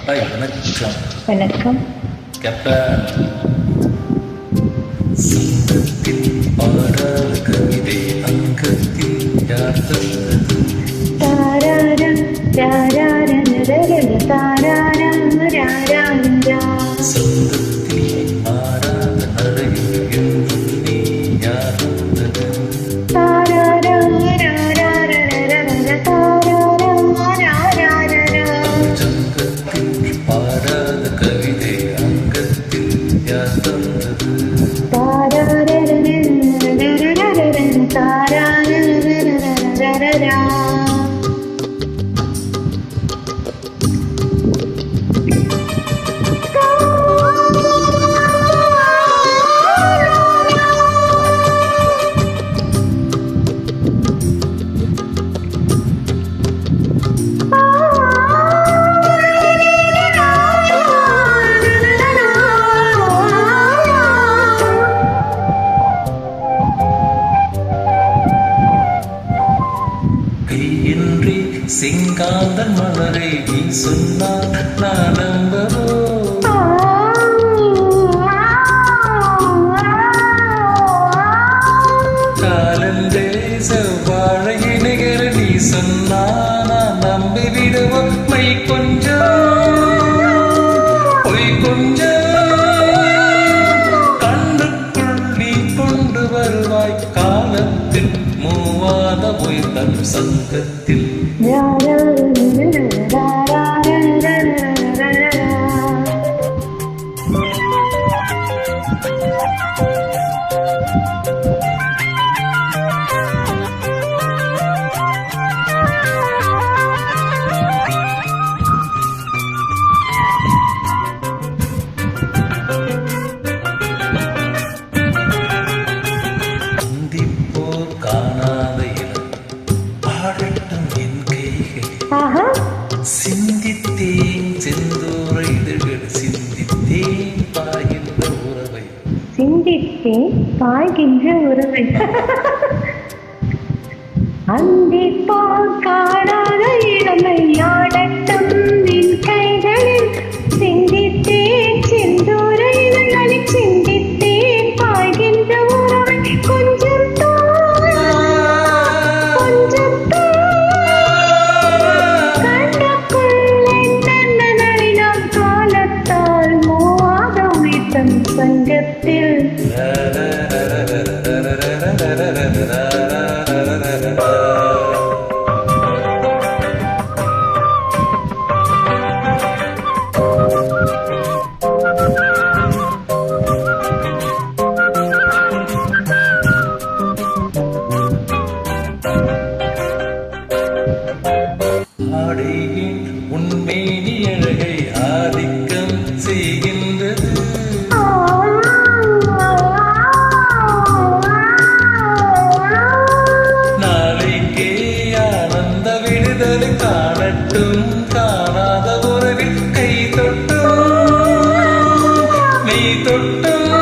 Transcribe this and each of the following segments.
Hi வணக்கம். வணக்கம். Captain சங்கத்தில் பாடாத கவிதை அங்கத்தில் யார் தந்தது? தாராரம் தாராரம் தாராரம் ராராரா. சங்கத்தில் மாறாத நடையில் என்றும் நீ யார் தந்தது? தாராரம் ராராரா தாராரம் ராராரா. சங்கத்தில் பாடாத கவிதை அங்கத்தில் யார் தந்தது? தாராரம் தாராரா. கையின்றி செங்காந்தன் மலரை நீ சொன்னால் நான் நம்பவோ? காலந்தே செவ்வாழை இணைகிற நீ சொன்னால் நான் நம்பிவிடுவோ? மை கொஞ்சம் பொய் கொஞ்சம் கண்ணுக்குள் நீ கொண்டு வருவாய் காலத்தில் மூவாத பொய் தன் சங்கத்தில். சிந்திப்போர் காணாத இடம் பாடட்டும் என் கைகள். சிந்தித்தேன் செந்தூரை இதழ்கள் சிந்தித்தேன் பாய்கின்ற உறவை. சிந்தித்தேன் பாய்கின்ற உறவை. அந்திப்போர் காணாத இளமை ஆடட்டும் நின் கைகளில். சிந்தித்தேன் செந்தூர இதழ்களில் சிந்தித்தேன் பாய்கின்ற உறவை. கொஞ்சம் கொஞ்சம் கண்ணுக்குள்ளே தன்ன நளினம் காலத்தால் மூவாத உயிர்த்தம் சங்கத்தில். ஆடையின் உண்மேனி அழகை ஆதிக்கம் செய்கின்றது. நாளைக்கே ஆனந்த விடுதலை காணட்டும் காணாத உறவில் கை தொட்டும் மெய் தொட்டும்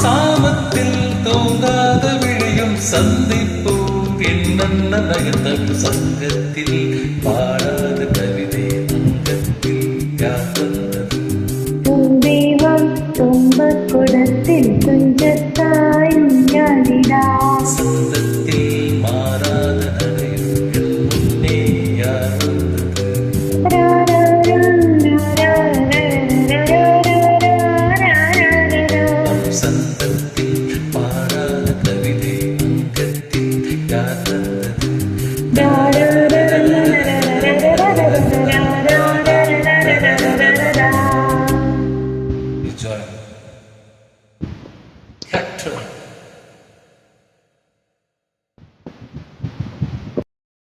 சாமத்தில் தூங்காத விழியும் சந்திப்போம் என்னென்ன நயத்தம் சங்கத்தில் பாடாத கவிதை அங்கத்தில் யார் தந்தது? தெய்வம் துன்பக் குடத்தில் துஞ்சத்தாய் ஞானிடா. சந்தத்தில் மாறாத நடையில் முன்னே யார் வந்தது? சந்தத்தில் பாடாத கவிதை அங்கத்தில் யார் தந்தது? Enjoy. Captain.